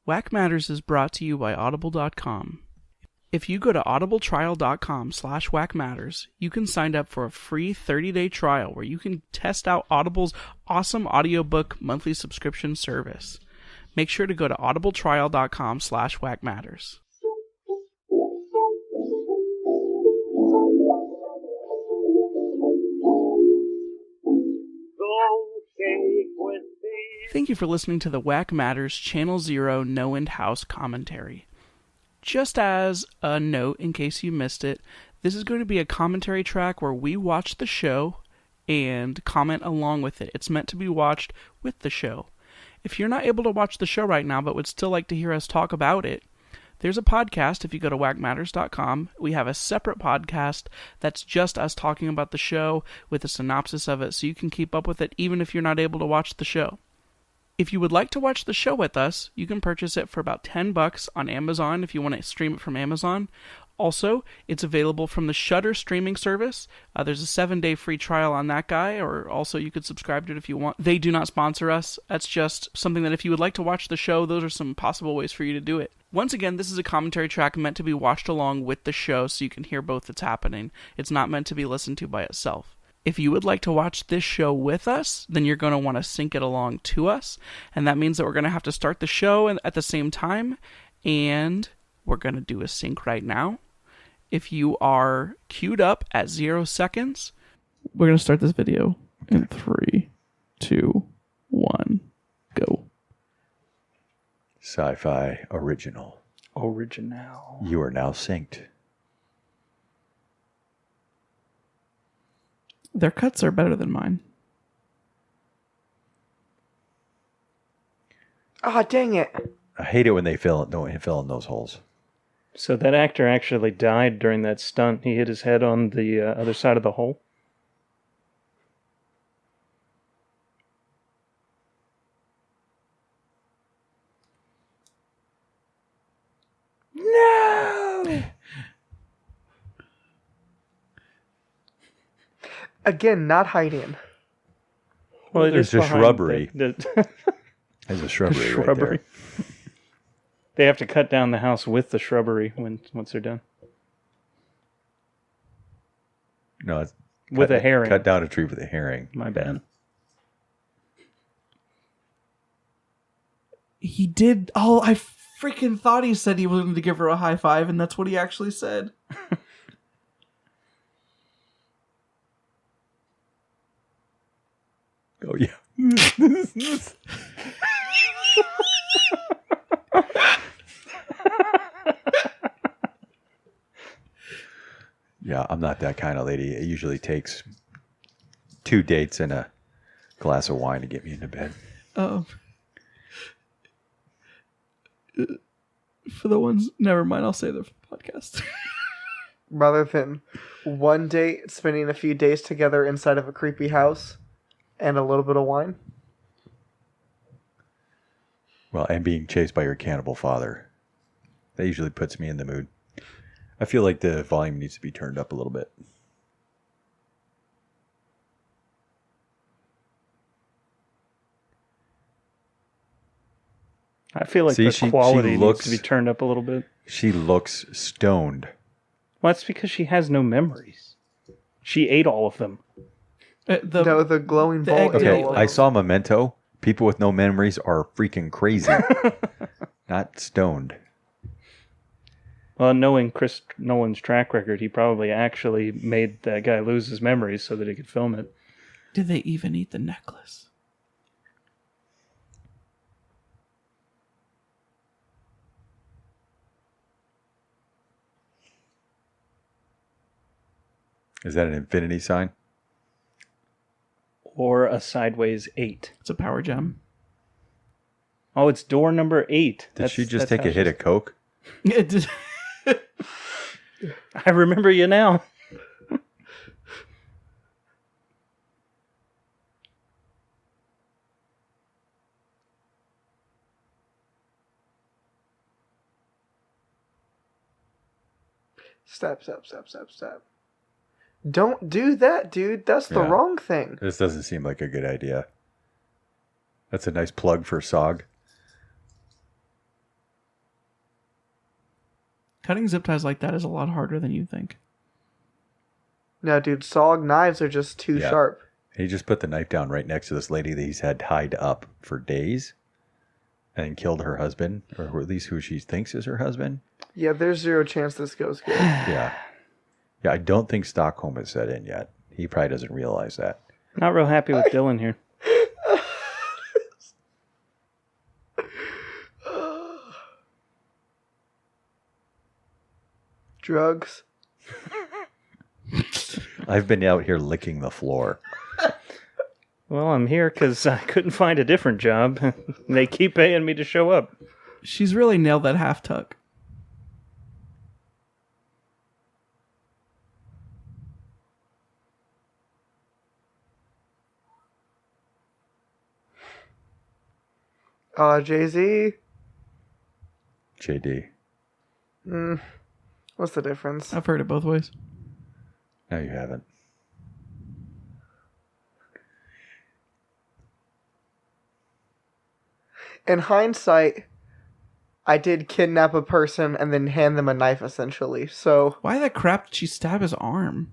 Wackmatters is brought to you by Audible.com. If you go to audibletrial.com/wackmatters, you can sign up for a free 30-day trial where you can test out Audible's awesome audiobook monthly subscription service. Make sure to go to audibletrial.com/wackmatters. Thank you for listening to the Wackmatters Channel Zero NoEnd House commentary. Just as a note, in case you missed it, this is going to be a commentary track where we watch the show and comment along with it. It's meant to be watched with the show. If you're not able to watch the show right now but would still like to hear us talk about it, there's a podcast. If you go to wackmatters.com, we have a separate podcast that's just us talking about the show with a synopsis of it, so you can keep up with it even if you're not able to watch the show. If you would like to watch the show with us, you can purchase it for about $10 on Amazon if you want to stream it from Amazon. Also, it's available from the Shudder streaming service. There's a 7-day free trial on that guy, or also you could subscribe to it if you want. They do not sponsor us. That's just something that if you would like to watch the show, those are some possible ways for you to do it. Once again, this is a commentary track meant to be watched along with the show so you can hear both that's happening. It's not meant to be listened to by itself. If you would like to watch this show with us, then you're going to want to sync it along to us. And that means that we're going to have to start the show at the same time. And we're going to do a sync right now. If you are queued up at 0 seconds, we're going to start this video in 3, 2, 1, go. Sci-fi original. Original. You are now synced. Their cuts are better than mine. Ah, dang it. I hate it when they fill in those holes. So that actor actually died during that stunt. He hit his head on the other side of the hole. No! Again, not hiding. Well, there's just shrubbery. There's a shrubbery right there. They have to cut down the house with the shrubbery once they're done. No, it's with a herring. Cut down a tree with a herring. My bad. He did. Oh, I freaking thought he said he was going to give her a high five, and that's what he actually said. Oh, yeah. Yeah, I'm not that kind of lady. It usually takes 2 dates and a glass of wine to get me into bed. For the ones, never mind, I'll say the podcast. Rather than one date, spending a few days together inside of a creepy house and a little bit of wine. Well, and being chased by your cannibal father. That usually puts me in the mood. I feel like the volume needs to be turned up a little bit. I feel like the quality needs to be turned up a little bit. She looks stoned. Well, that's because she has no memories. She ate all of them. The glowing ball. Okay, I saw Memento. People with no memories are freaking crazy. Not stoned. Well, knowing Chris Nolan's track record, he probably actually made that guy lose his memories so that he could film it. Did they even eat the necklace? Is that an infinity sign? Or a sideways 8. It's a power gem. Oh, it's door number 8. Did she just take a hit of coke? It did. I remember you now. Step. Don't do that, dude. That's the wrong thing. This doesn't seem like a good idea. That's a nice plug for SOG. Cutting zip ties like that is a lot harder than you think. No, dude, SOG knives are just too Yeah. sharp. He just put the knife down right next to this lady that he's had tied up for days and killed her husband, or at least who she thinks is her husband. Yeah, there's zero chance this goes good. Yeah. Yeah, I don't think Stockholm has set in yet. He probably doesn't realize that. Not real happy with Dylan here. Drugs. I've been out here licking the floor. Well, I'm here because I couldn't find a different job. They keep paying me to show up. She's really nailed that half tuck. Jay-Z. JD. What's the difference? I've heard it both ways. No, you haven't. In hindsight, I did kidnap a person and then hand them a knife, essentially. So, Why the crap did she stab his arm?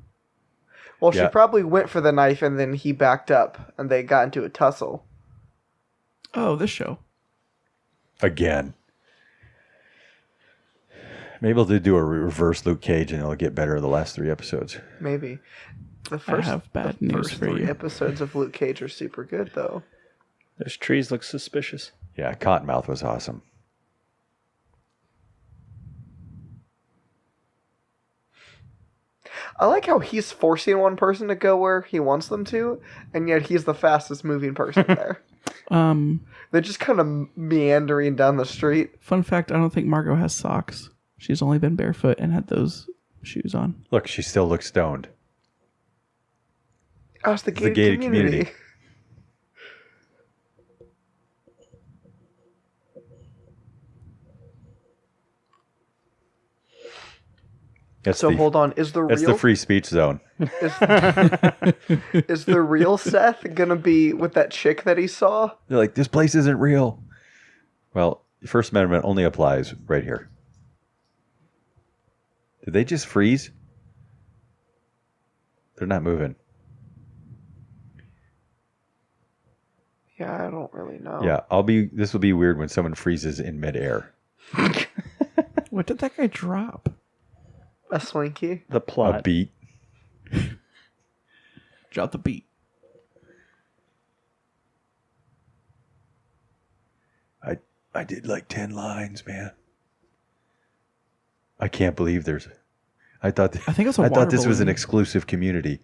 well, Yeah. she probably went for the knife and then he backed up and they got into a tussle. Oh, this show. Again. Maybe they'll do a reverse Luke Cage and it'll get better the last 3 episodes. Maybe. The have bad news for three you. episodes of Luke Cage are super good, though. Those trees look suspicious. Yeah, Cottonmouth was awesome. I like how he's forcing one person to go where he wants them to, and yet he's the fastest moving person there. They're just kind of meandering down the street. Fun fact, I don't think Margot has socks. She's only been barefoot and had those shoes on. Look, she still looks stoned. Oh, it's the The gated, gated community. community. That's So the, hold on, is the That's real the free speech zone. is the real Seth gonna be with that chick that he saw? They're like, this place isn't real. Well, First Amendment only applies right here. Did they just freeze? They're not moving. Yeah, I don't really know. Yeah, this will be weird when someone freezes in midair. What did that guy drop? A Swinkie. The A plot. beat. Drop the beat. I did like 10 lines, man. I can't believe I thought think it's a I thought water this was an balloon. exclusive community.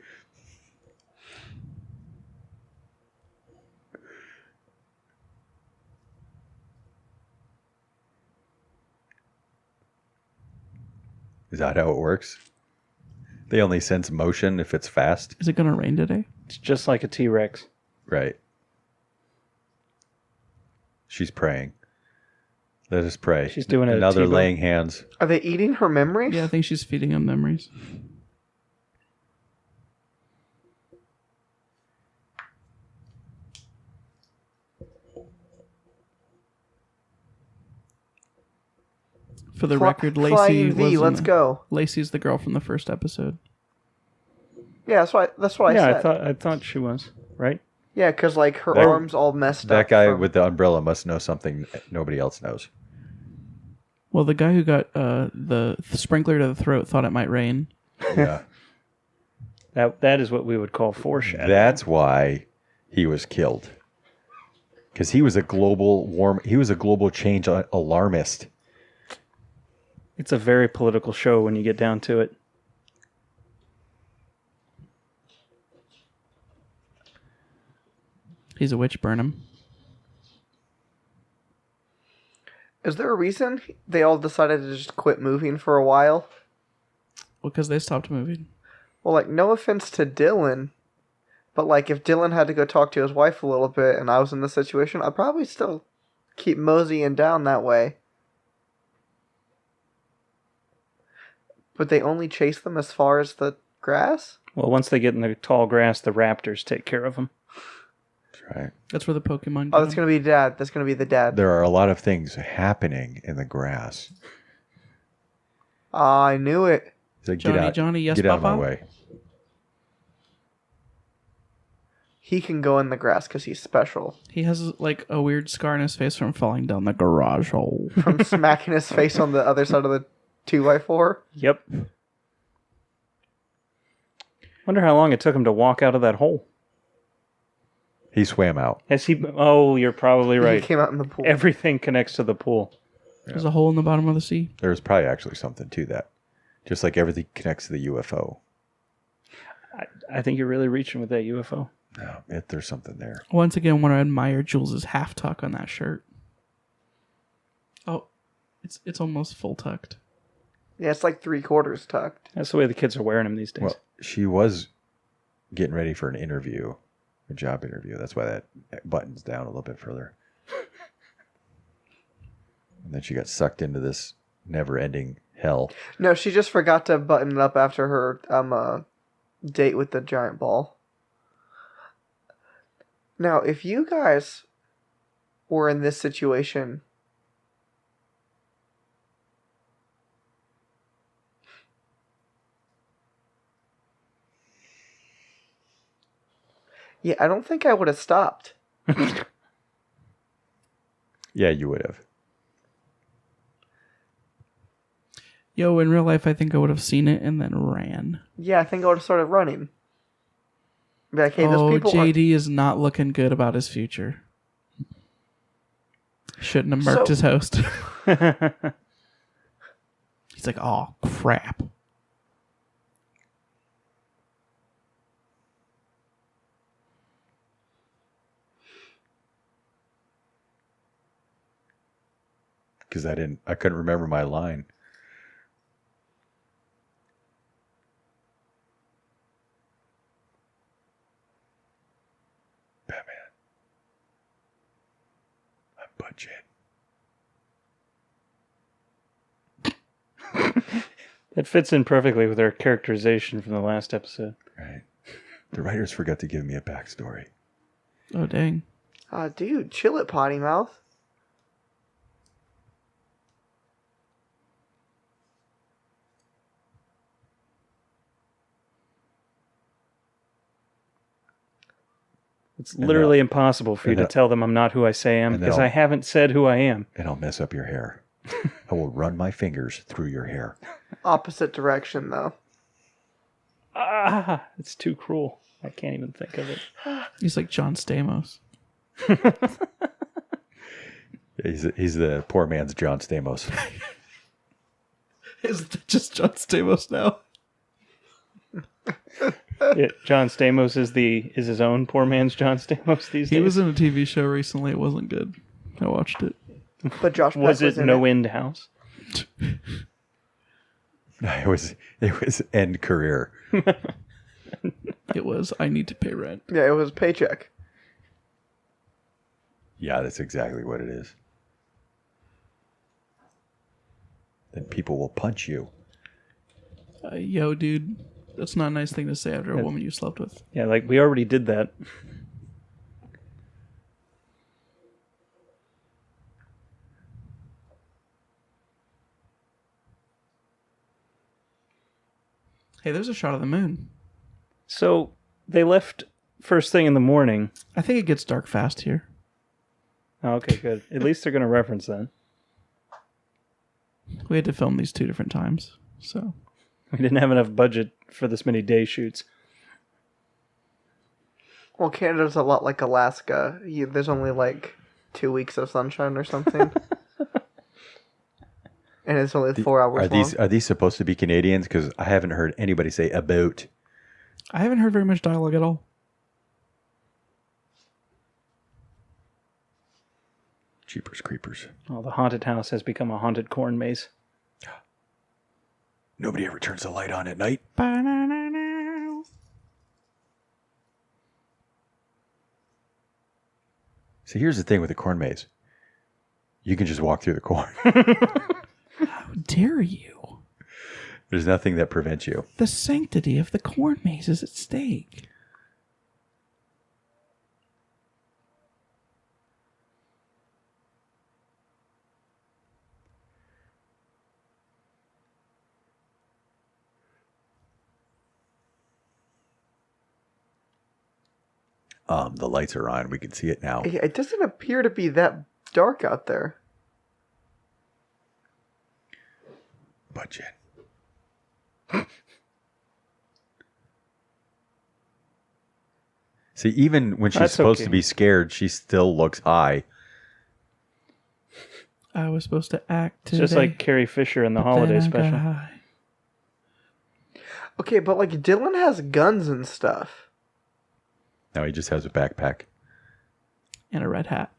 Is that how it works? They only sense motion if it's fast. Is it going to rain today? It's just like a T-Rex. Right. She's praying. Let us pray. She's doing it. Now they're T-bone. laying hands. Are they eating her memories? Yeah, I think she's feeding him memories. For the record, Lacey Flying V, was let's go. Lacey's the girl from the first episode. Yeah, that's what I Yeah, said. I thought she was right. Yeah, because like her That- arms all messed up. That guy from- with the umbrella must know something nobody else knows. Well, the guy who got the sprinkler to the throat thought it might rain. Yeah. That is what we would call foreshadowing. That's why he was killed. Because he was a global change alarmist. It's a very political show when you get down to it. He's a witch, burn him. Is there a reason they all decided to just quit moving for a while? Well, because they stopped moving. Well, like, no offense to Dylan, but like, if Dylan had to go talk to his wife a little bit and I was in this situation, I'd probably still keep moseying down that way. But they only chase them as far as the grass? Well, once they get in the tall grass, the raptors take care of them. That's right. That's where the Pokemon Oh, get that's him. gonna be Dad. That's gonna be the dad. There are a lot of things happening in the grass. I knew it. He's like, Johnny, get out, Johnny, yes, get out of my Papa? way. He can go in the grass because he's special. He has like a weird scar on his face from falling down the garage hole. From smacking his face on the other side of the 2x4. Yep. Wonder how long it took him to walk out of that hole. He swam out. Has he? Oh, you're probably right. He came out in the pool. Everything connects to the pool. There's a hole in the bottom of the sea. There's probably actually something to that. Just like everything connects to the UFO. I think you're really reaching with that UFO. No, there's something there. Once again, I want to admire Jules' half tuck on that shirt. Oh, it's almost full tucked. Yeah, it's like 3/4 tucked. That's the way the kids are wearing them these days. Well, she was getting ready for an interview, a job interview. That's why that button's down a little bit further. And then she got sucked into this never-ending hell. No, she just forgot to button it up after her date with the giant ball. Now, if you guys were in this situation, yeah, I don't think I would have stopped. Yeah, you would have. Yo, in real life, I think I would have seen it and then ran. Yeah, I think I would have started running. Be like, hey, those people JD is not looking good about his future. Shouldn't have murked his host. He's like, oh, crap. Because I couldn't remember my line. Batman. I'm budget. That fits in perfectly with our characterization from the last episode. Right. The writers forgot to give me a backstory. Oh, dang. Dude, chill it, potty mouth. It's literally impossible for you to tell them I'm not who I say I am because I haven't said who I am. And I'll mess up your hair. I will run my fingers through your hair. Opposite direction, though. It's too cruel. I can't even think of it. He's like John Stamos. He's the poor man's John Stamos. Is it just John Stamos now? Yeah, John Stamos is his own poor man's John Stamos these days. He was in a TV show recently. It wasn't good. I watched it. But Josh Peck was it in NoEnd House? It was end career. It was I Need to Pay Rent. Yeah, it was Paycheck. Yeah, that's exactly what it is. Then people will punch you. Yo, dude. That's not a nice thing to say after a woman you slept with. Yeah, like we already did that. Hey, there's a shot of the moon. So they left first thing in the morning. I think it gets dark fast here. Oh, okay, good. At least they're going to reference that. We had to film these 2 different times, so... We didn't have enough budget for this many day shoots. Well, Canada's a lot like Alaska. There's only like 2 weeks of sunshine or something. And it's only 4 hours long. Are these supposed to be Canadians? Because I haven't heard anybody say about. I haven't heard very much dialogue at all. Jeepers creepers. Oh, the haunted house has become a haunted corn maze. Nobody ever turns the light on at night. See, here's the thing with the corn maze. You can just walk through the corn. How dare you? There's nothing that prevents you. The sanctity of the corn maze is at stake. The lights are on. We can see it now. It doesn't appear to be that dark out there. But Jen. See, even when she's That's supposed okay. to be scared, she still looks high. I was supposed to act today. It's just like Carrie Fisher in the holiday special. Okay, but like Dylan has guns and stuff. Now he just has a backpack, And a red hat.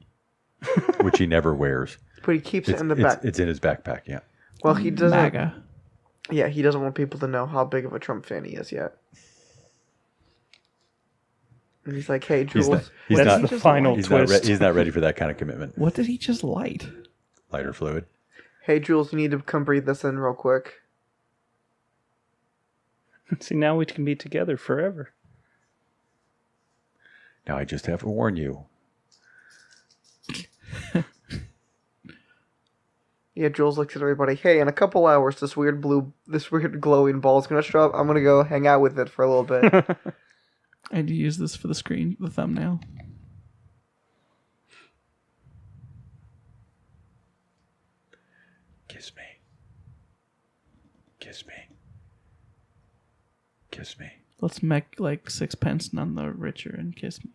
which he never wears. But he keeps it in the back. It's in his backpack, yeah. Well, he doesn't. MAGA. Yeah, he doesn't want people to know how big of a Trump fan he is yet. And he's like, "Hey, Jules." He's That's not, the final he's twist. he's not ready for that kind of commitment. What did he just light? Lighter fluid. Hey, Jules, you need to come breathe this in real quick. See, now we can be together forever. Now I just have to warn you. Yeah, Jules looks at everybody. Hey, in a couple hours, this weird glowing ball is gonna show up. I'm gonna go hang out with it for a little bit. I had to use this for the screen, the thumbnail. Kiss me. Kiss me. Kiss me. Let's make like sixpence none the richer and kiss me.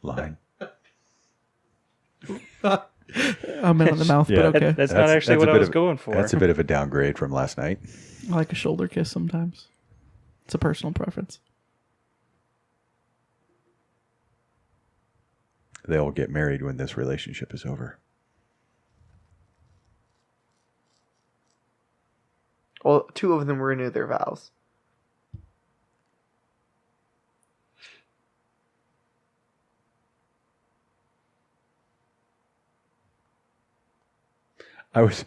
Line. I'm in on the mouth, Yeah. but okay. That's not actually what I was going for. That's a bit of a downgrade from last night. I like a shoulder kiss sometimes. It's a personal preference. They'll get married when this relationship is over. Well, 2 of them renew their vows. I was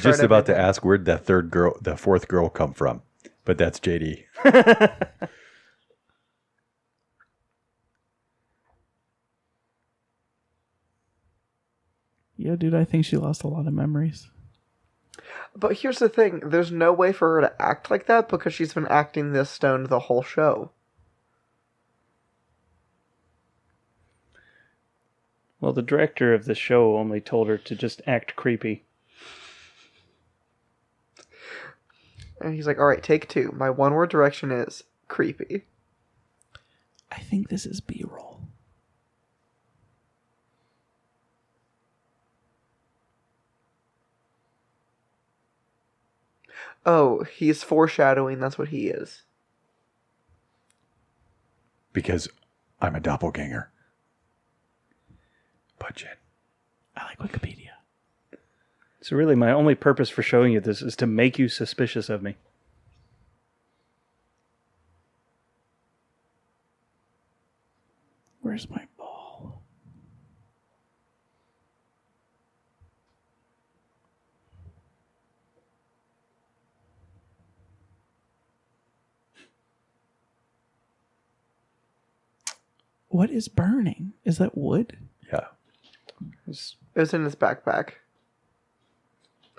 just about to ask where'd the fourth girl come from, but that's JD. Yeah, dude, I think she lost a lot of memories. But here's the thing: there's no way for her to act like that because she's been acting this stoned the whole show. Well, the director of the show only told her to just act creepy. And he's like, "All right, take 2. My one-word direction is creepy." I think this is B-roll. Oh, he's foreshadowing. That's what he is. Because I'm a doppelganger. Budget. I like Wikipedia. So really, my only purpose for showing you this is to make you suspicious of me. Where's my ball? What is burning? Is that wood? Yeah. He's, It was in his backpack.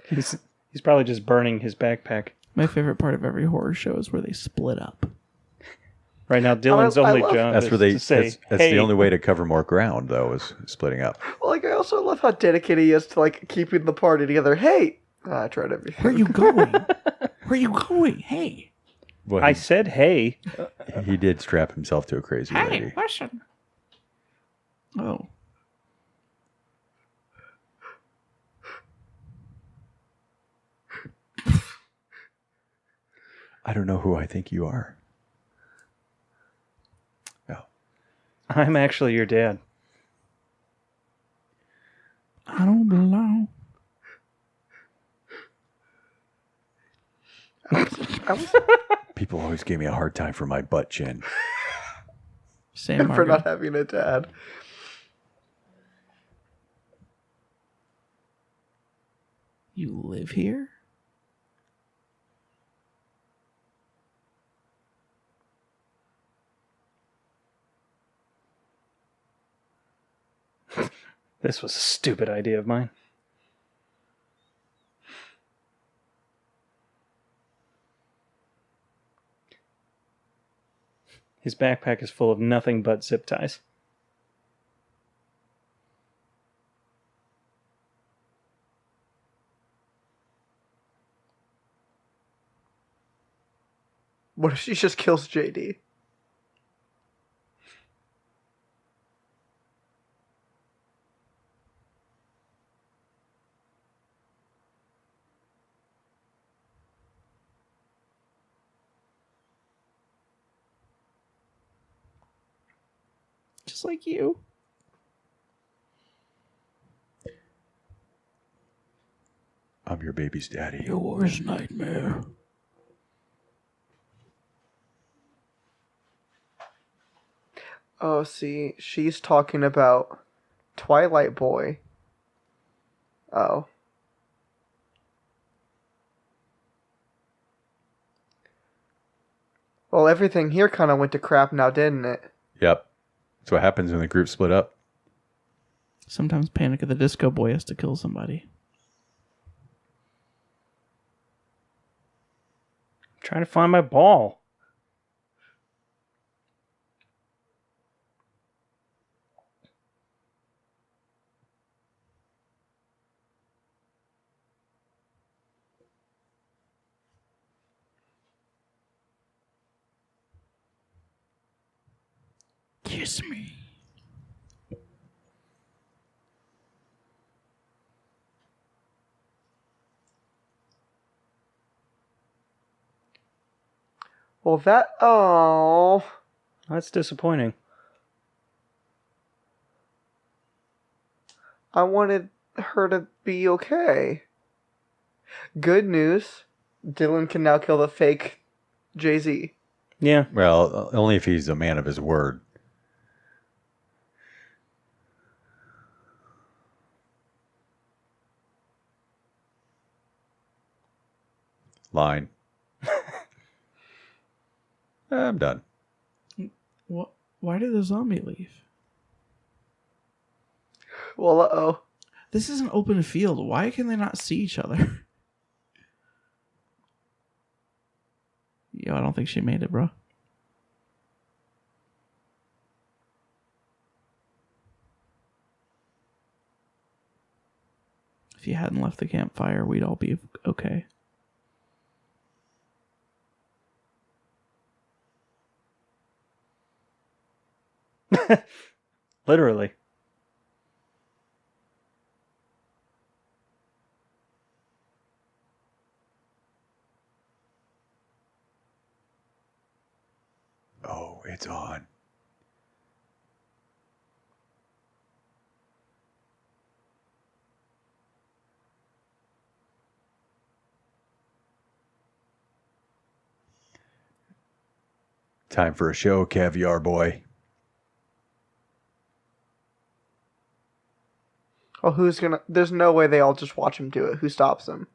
he's probably just burning his backpack. My favorite part of every horror show is where they split up. Right now, Dylan's I only love- job That's is where they. to say, That's hey, the only way to cover more ground, though, is splitting up. Well, like I also love how dedicated he is to like keeping the party together. Hey, I tried everything. Where are you going? Where are you going? Hey. Well, I said hey. he did strap himself to a crazy lady. listen. Oh. I don't know who I think you are. No. I'm actually your dad. I don't belong. People always gave me a hard time for my butt chin. Sam for Margo. not having a dad. You live here? This was a stupid idea of mine. His backpack is full of nothing but zip ties. What if she just kills JD? Just like you. I'm your baby's daddy. Your worst nightmare. Oh, see, she's talking about Twilight Boy. Oh. Well, everything here kind of went to crap now, didn't it? Yep. That's what happens when the group split up. Sometimes Panic at the Disco Boy has to kill somebody. I'm trying to find my ball. Kiss me. Well, that... Oh... That's disappointing. I wanted her to be okay. Good news. Dylan can now kill the fake Jay-Z. Yeah. Well, only if he's a man of his word. Line. I'm done. What? Why did the zombie leave? Well, uh-oh. This is an open field. Why can they not see each other? Yo, I don't think she made it, bro. If you hadn't left the campfire, we'd all be okay. Literally. Oh, it's on. Time for a show, Caviar Boy. Oh, who's gonna... There's no way they all just watch him do it. Who stops him?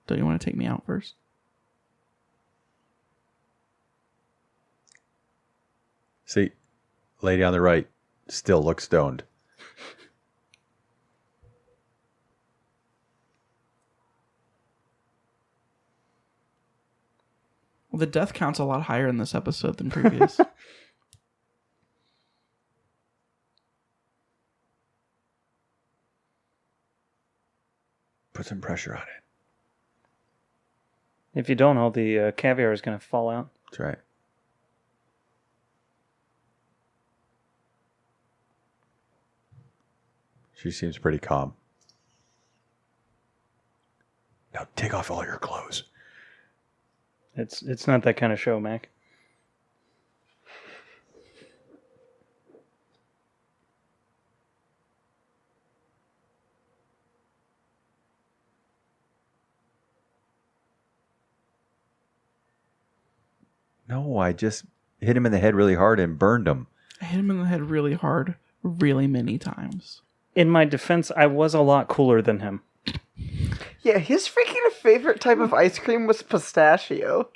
Don't you want to take me out first? See, lady on the right still looks stoned. Well, the death count's a lot higher in this episode than previous. Put some pressure on it. If you don't, all the caviar is going to fall out. That's right. She seems pretty calm. Now take off all your clothes. It's not that kind of show, Mac. No, I just hit him in the head really hard and burned him. I hit him in the head really hard, really many times. In my defense, I was a lot cooler than him. Yeah, his freaking favorite type of ice cream was pistachio.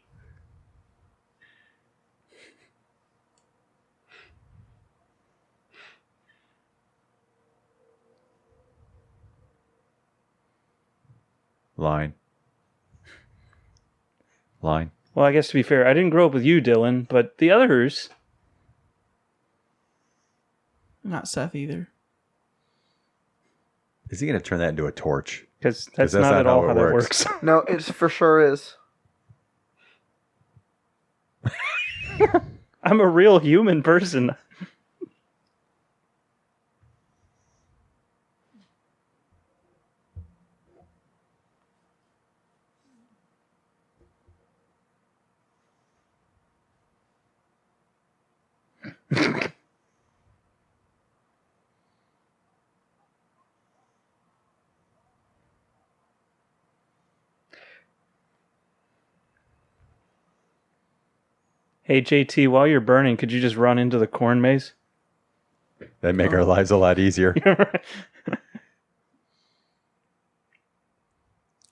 Line. Well, I guess to be fair, I didn't grow up with you, Dylan, but the others... Not Seth either. Is he going to turn that into a torch? Because that's not at all how that works. No, it for sure is. I'm a real human person. Hey, JT, while you're burning, could you just run into the corn maze? That'd make our lives a lot easier.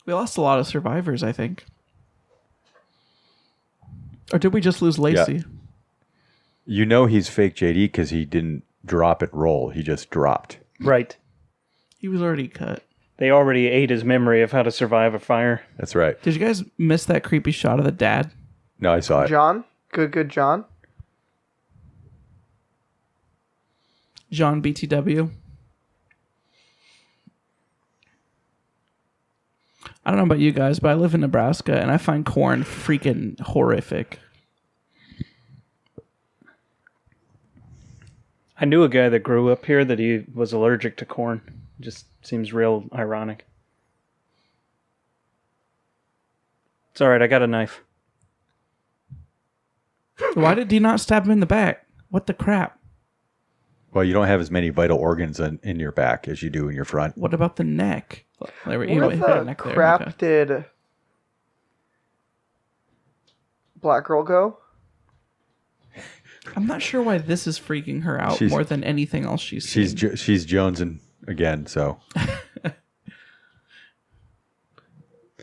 We lost a lot of survivors, I think. Or did we just lose Lacey? Yeah. You know he's fake JD because he didn't drop and roll. He just dropped. Right. He was already cut. They already ate his memory of how to survive a fire. That's right. Did you guys miss that creepy shot of the dad? No, I saw it. John? Good John? John BTW. I don't know about you guys, but I live in Nebraska and I find corn freaking horrific. I knew a guy that grew up here that he was allergic to corn. Just seems real ironic. It's alright, I got a knife. Why did he not stab him in the back? What the crap? Well, you don't have as many vital organs in your back as you do in your front. What about the neck? There we Where hit the a neck there. crap Okay. did Black Girl go? I'm not sure why this is freaking her out more than anything else she's seen. She's jonesing again, so.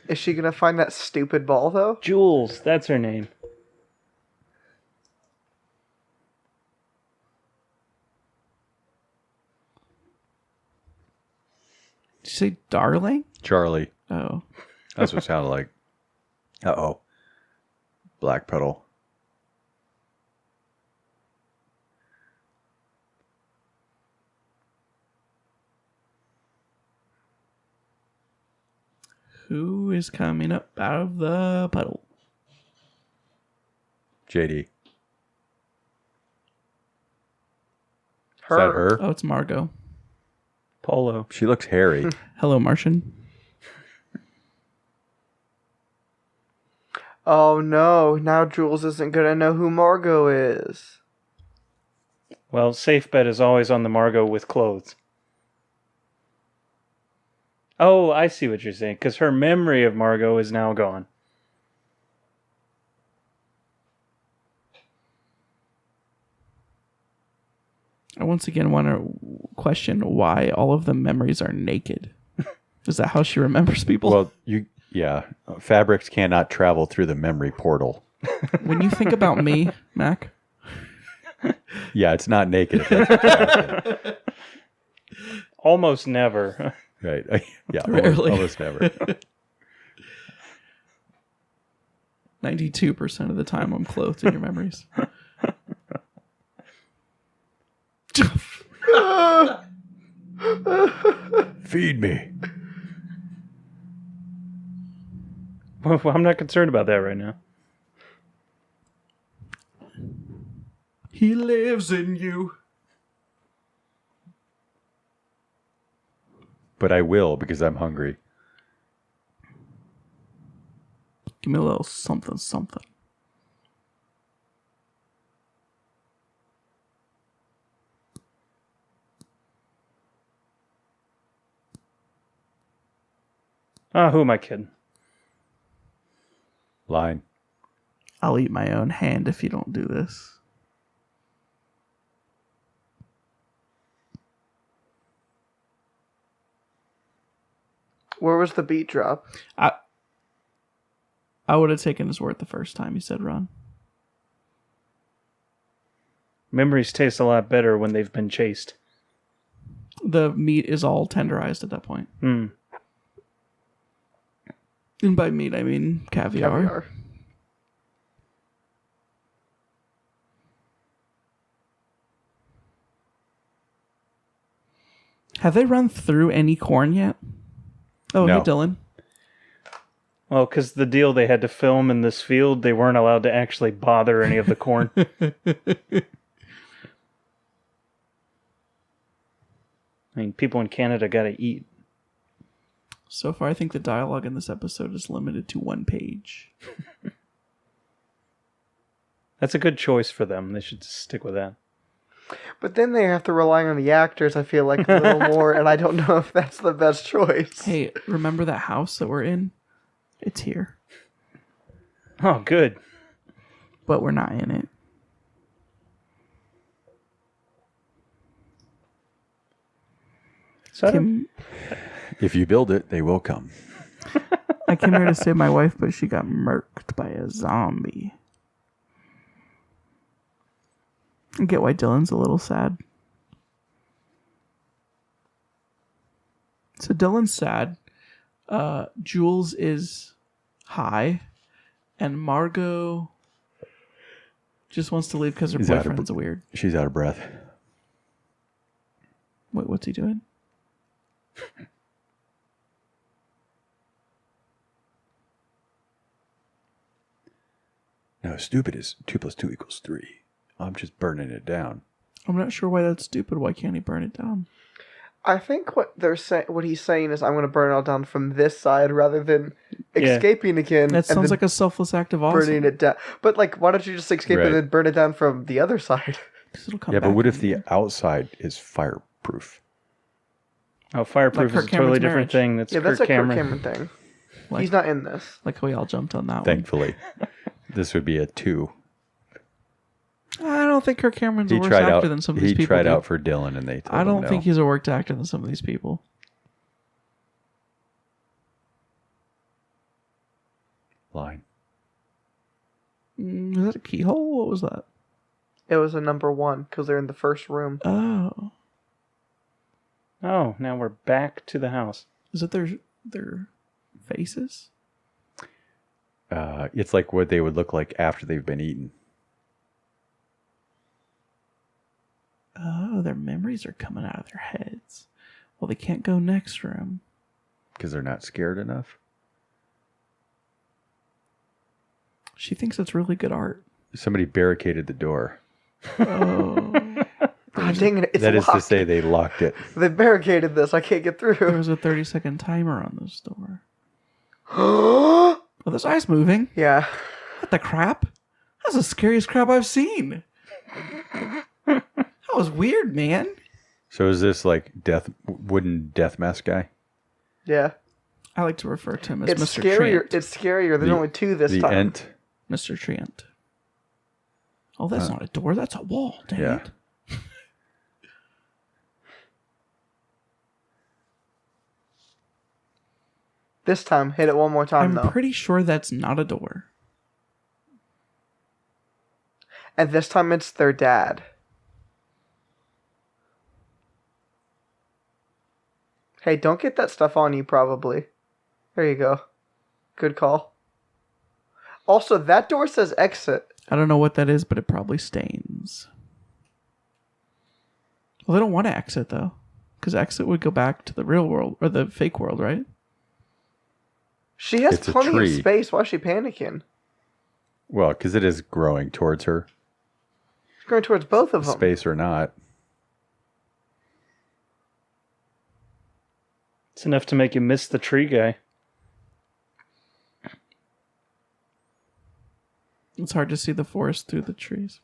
Is she gonna find that stupid ball though? Jules, that's her name. Did you say darling? Charlie. Oh. That's what it sounded like. Uh-oh. Black pedal. Who is coming up out of the puddle? JD. Is Her. that her? Oh, it's Margot. Polo. She looks hairy. Hello, Martian. Oh no, now Jules isn't gonna know who Margot is. Well, safe bet is always on the Margot with clothes. Oh, I see what you're saying, because her memory of Margot is now gone. I once again want to question why all of the memories are naked. Is that how she remembers people? Well, fabrics cannot travel through the memory portal. When you think about me, Mac, Yeah, it's not naked. If that's what you're asking. Almost never. Right. Yeah, Rarely. almost never. 92% of the time I'm clothed in your memories. Feed me. Well, I'm not concerned about that right now. He lives in you. But I will because I'm hungry. Give me a little something, something. Ah, who am I kidding? Line. I'll eat my own hand if you don't do this. Where was the beat drop? I would have taken his word the first time he said run. Memories taste a lot better when they've been chased. The meat is all tenderized at that point. Mm. And by meat, I mean caviar. Have they run through any corn yet? Oh, No. hey, Dylan. Well, because the deal they had to film in this field, they weren't allowed to actually bother any of the corn. I mean, people in Canada gotta eat. So far, I think the dialogue in this episode is limited to 1 page. That's a good choice for them. They should stick with that. But then they have to rely on the actors, I feel like, a little more, and I don't know if that's the best choice. Hey, remember that house that we're in? It's here. Oh, good. But we're not in it. So If you build it, they will come. I came here to save my wife, but she got murked by a zombie. I get why Dylan's a little sad. So Dylan's sad. Jules is high. And Margot just wants to leave because her He's out of boyfriend's weird. She's out of breath. Wait, what's he doing? No, stupid is 2 + 2 = 3. I'm just burning it down. I'm not sure why that's stupid. Why can't he burn it down? I think what he's saying is, I'm going to burn it all down from this side rather than escaping again. That sounds and like a selfless act of burning it down. But like, why don't you just escape Right. and then burn it down from the other side? 'Cause it'll come Yeah, but back what if in the here. outside is fireproof? Oh, fireproof Like is a Kirk totally Cameron's different marriage. thing. That's Yeah, that's Kirk a Cameron. Kirk Cameron thing. Like- He's not in this. Like how we all jumped on that Thankfully. This would be a 2. one. I don't think Kirk Cameron's He a worse tried actor out. than some of He these people. tried do. out for Dylan, and they told I him don't no. think he's a worse actor than some of these people. Line. Is that a keyhole? What was that? It was a number 1 because they're in the first room. Oh, Oh, now we're back to the house. is it their faces? It's like what they would look like after they've been eaten. Oh, their memories are coming out of their heads. Well, they can't go next room. Because they're not scared enough. She thinks it's really good art. Somebody barricaded the door. Oh, Ah, dang it! It's That is locked. to say, they locked it. They barricaded this. I can't get there through. was a 30-second timer on this door. Oh, this eye's moving. Yeah. What the crap? That's the scariest crap I've seen. That was weird, man. So is this like wooden death mask guy? Yeah. I like to refer to him as It's Mr. scarier. Trent. It's scarier. There's only 2 this the time. Ent. Mr. Trent. Oh, that's not a door. That's a wall. Dang Yeah. it. This time, hit it one more time I'm though. pretty sure that's not a door. And this time it's their dad. Hey, don't get that stuff on you, probably. There you go. Good call. Also, that door says exit. I don't know what that is, but it probably stains. Well, they don't want to exit, though. Because exit would go back to the real world, or the fake world, right? She has It's a plenty of tree. space. Why is she panicking? Well, because it is growing towards her, She's going towards both of them. space or not. It's enough to make you miss the tree guy. It's hard to see the forest through the trees.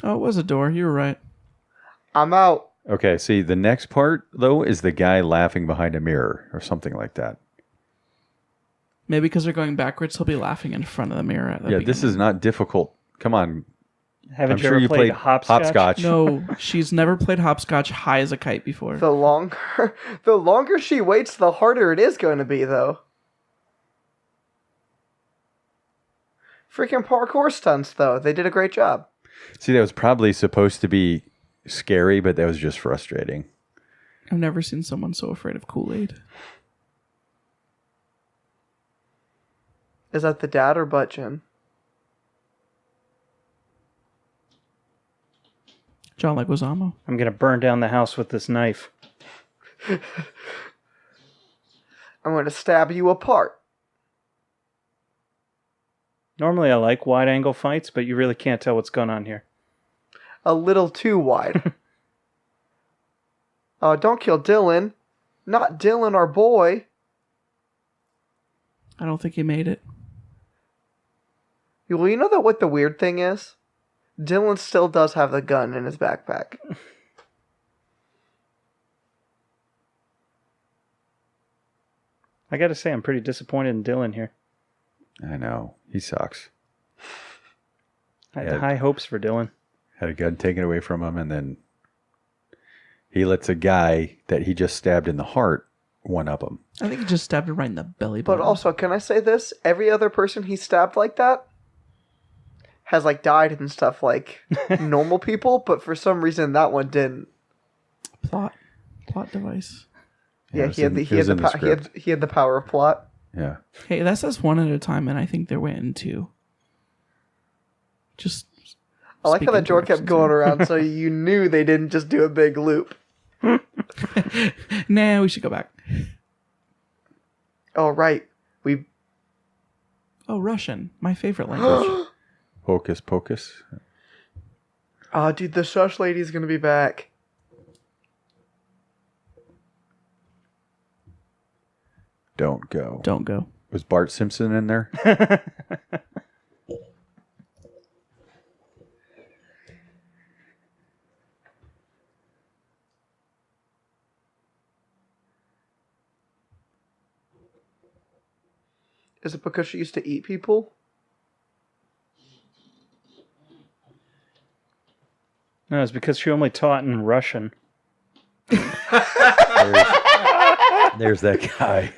Oh, it was a door. You were right. I'm out. Okay, see, the next part, though, is the guy laughing behind a mirror or something like that. Maybe because they're going backwards, he'll be laughing in front of the mirror. At the Yeah, this beginning. is not difficult. Come on. Haven't I'm you sure ever you played played hopscotch? No, she's never played hopscotch high as a kite before. The longer she waits, the harder it is going to be, though. Freaking parkour stunts, though. They did a great job. See, that was probably supposed to be scary, but that was just frustrating. I've never seen someone so afraid of Kool-Aid. Is that the dad or Butchin? John Leguizamo. I'm going to burn down the house with this knife. I'm going to stab you apart. Normally I like wide-angle fights, but you really can't tell what's going on here. A little too wide. Don't kill Dylan. Not Dylan, our boy. I don't think he made it. Well, you know what the weird thing is? Dylan still does have the gun in his backpack. I gotta say, I'm pretty disappointed in Dylan here. I know. He sucks. I had high hopes for Dylan. Had a gun taken away from him, and then he lets a guy that he just stabbed in the heart one-up him. I think he just stabbed him right in the belly button. But also, can I say this? Every other person he stabbed like that has, like, died and stuff like normal people, but for some reason that one didn't. Plot device. Yeah, he had the power of plot. Yeah. Hey, that says one at a time, and I think there went in two. Just. I like how that door kept directions going here. around, so you knew they didn't just do a big loop. Nah, we should go back. Oh, right. Oh, Russian. My favorite language. Hocus pocus. Oh, dude, the shush lady's gonna be back. Don't go. Don't go. Was Bart Simpson in there? Is it because she used to eat people? No, it's because she only taught in Russian. There's that guy.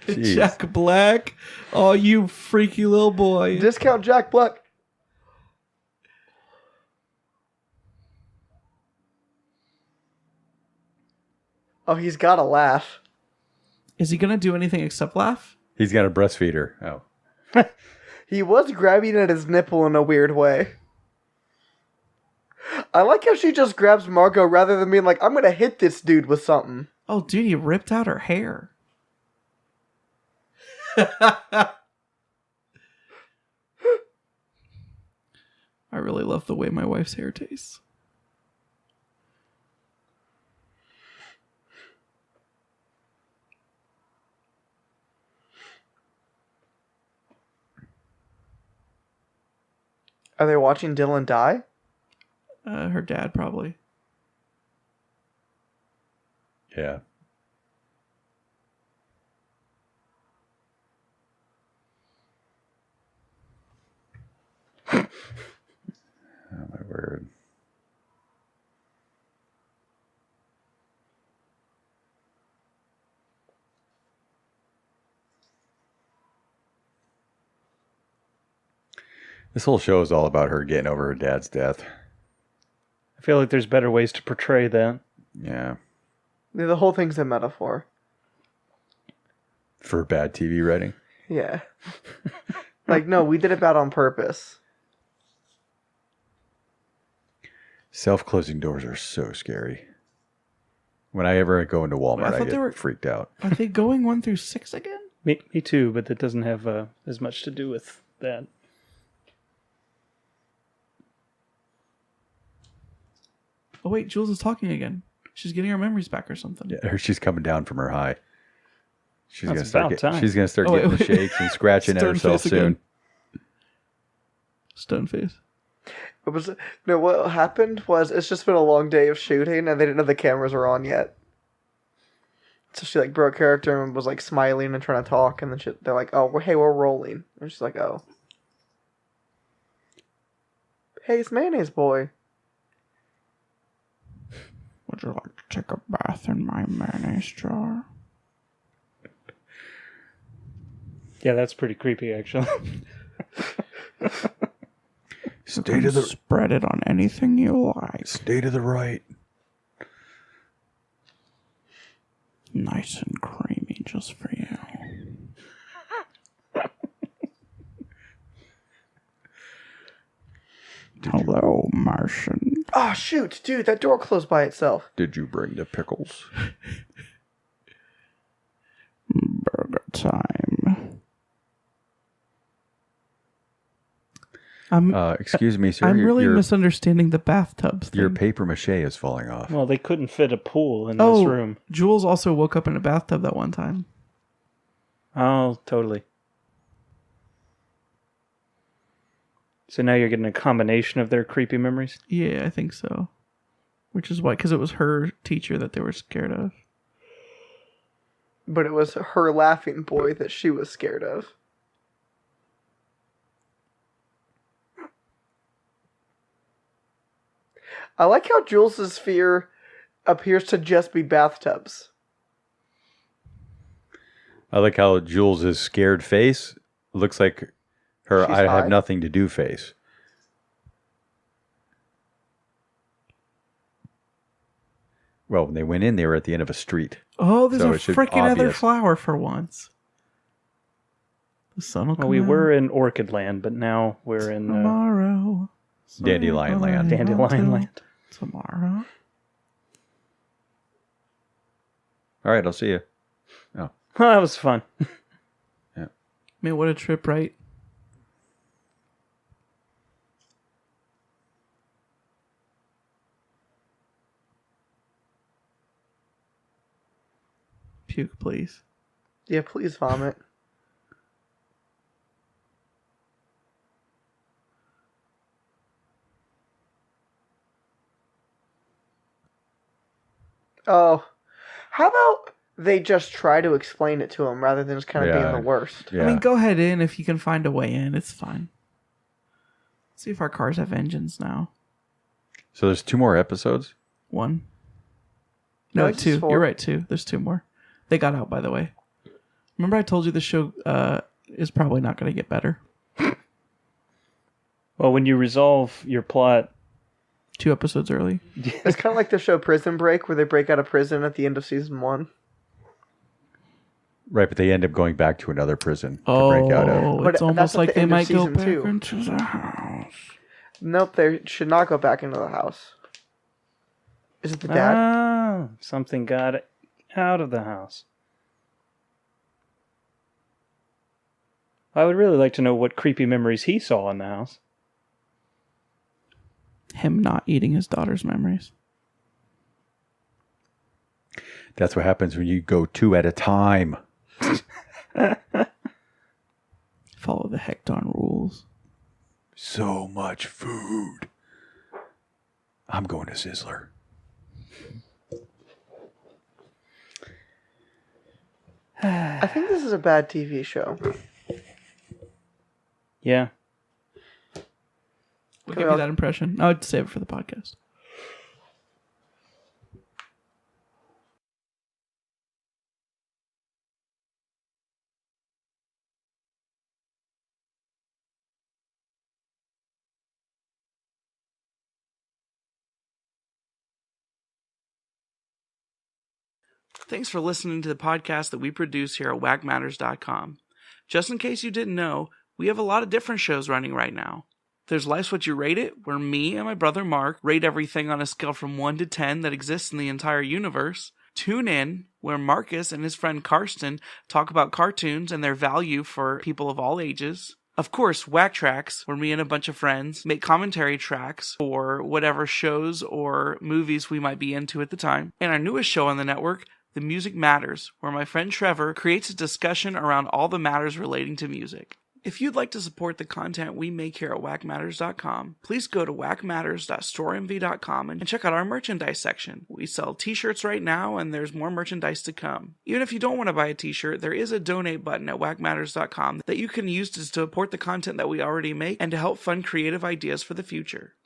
Jeez. Jack Black. Oh, you freaky little boy. Discount Jack Black. Oh, he's gotta laugh. Is he going to do anything except laugh? He's got a breastfeeder. Oh. He was grabbing at his nipple in a weird way. I like how she just grabs Margot rather than being like, I'm gonna hit this dude with something. Oh, dude, he ripped out her hair. I really love the way my wife's hair tastes. Are they watching Dylan die? Her dad, probably. Yeah. Oh, my word. This whole show is all about her getting over her dad's death. I feel like there's better ways to portray that. Yeah. The whole thing's a metaphor. For bad TV writing. Yeah. Like, no, we did it bad on purpose. Self-closing doors are so scary. When I ever go into Walmart, I get freaked out. Are they going 1 through 6 again? Me too, but that doesn't have as much to do with that. Oh, wait, Jules is talking again. She's getting her memories back or something. Yeah, or she's coming down from her high. She's That's gonna start. about time. She's gonna start Oh, getting wait, the shakes and scratching at Stone herself face soon. again. Stone face. It was no. What happened was it's just been a long day of shooting, and they didn't know the cameras were on yet. So she like broke character and was like smiling and trying to talk, and then they're like, "Oh, hey, we're rolling," and she's like, "Oh." Hey, it's Mayonnaise Boy. Would you like to take a bath in my mayonnaise jar? Yeah, that's pretty creepy, actually. Stay to the Spread it on anything you like. stay to the right. Nice and creamy just for you. Hello, Martian. Oh, shoot, dude, that door closed by itself. Did you bring the pickles? Burger time. Excuse me, sir. I'm really your, misunderstanding the bathtubs thing. your paper mache is falling off. Well, they couldn't fit a pool in this room. Jules also woke up in a bathtub that one time. Oh, totally. So now you're getting a combination of their creepy memories? Yeah, I think so. Which is why, because it was her teacher that they were scared of. But it was her laughing boy that she was scared of. I like how Jules's fear appears to just be bathtubs. I like how Jules' scared face looks like her She's I high. have nothing to do face. Well, when they went in, they were at the end of a street. Oh, there's So a it should freaking other obvious. flower for once. The sun will come Well, we out were in Orchid Land, but now we're in tomorrow. Dandelion Land. Dandelion Land. Tomorrow. All right, I'll see you. Oh, Well, that was fun. Man, what a trip, right? Puke, please. Yeah, please vomit. Oh, how about they just try to explain it to him rather than just kind of being Yeah. the worst? yeah. I mean, go ahead in if you can find a way in. It's fine. See if our cars have engines now. So there's 2 more episodes? One. No, No, it's 2. 4. You're right, 2. There's 2 more. They got out, by the way. Remember I told you the show is probably not going to get better. Well, when you resolve your plot, 2 episodes early. It's kind of like the show Prison Break, where they break out of prison at the end of season 1. Right, but they end up going back to another prison to break out of. Oh, But it's that's almost at like the they end of might go season back 2. into the house. Nope, they should not go back into the house. Is it the dad? ah, something got out of the house. I would really like to know what creepy memories he saw in the house. Him not eating his daughter's memories. That's what happens when you go 2 at a time. Follow the Hecton rules. So much food. I'm going to Sizzler. I think this is a bad TV show. Yeah. We'll give you that impression. I would save it for the podcast. Thanks for listening to the podcast that we produce here at Wackmatters.com. Just in case you didn't know, we have a lot of different shows running right now. There's Life's What You Rate It, where me and my brother Mark rate everything on a scale from 1 to 10 that exists in the entire universe. Tune In, where Marcus and his friend Karsten talk about cartoons and their value for people of all ages. Of course, WackTracks, where me and a bunch of friends make commentary tracks for whatever shows or movies we might be into at the time. And our newest show on the network, The Music Matters, where my friend Trevor creates a discussion around all the matters relating to music. If you'd like to support the content we make here at wackmatters.com, please go to wackmatters.storeenvy.com and check out our merchandise section. We sell t-shirts right now, and there's more merchandise to come. Even if you don't want to buy a t-shirt, there is a donate button at wackmatters.com that you can use to support the content that we already make and to help fund creative ideas for the future.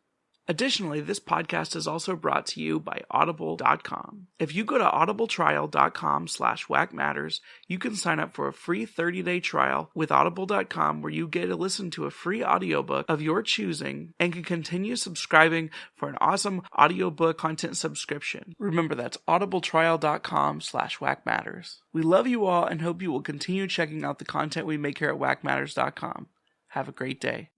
Additionally, this podcast is also brought to you by Audible.com. If you go to audibletrial.com/wackmatters, you can sign up for a free 30-day trial with Audible.com where you get to listen to a free audiobook of your choosing and can continue subscribing for an awesome audiobook content subscription. Remember, that's audibletrial.com/wackmatters. We love you all and hope you will continue checking out the content we make here at wackmatters.com. Have a great day.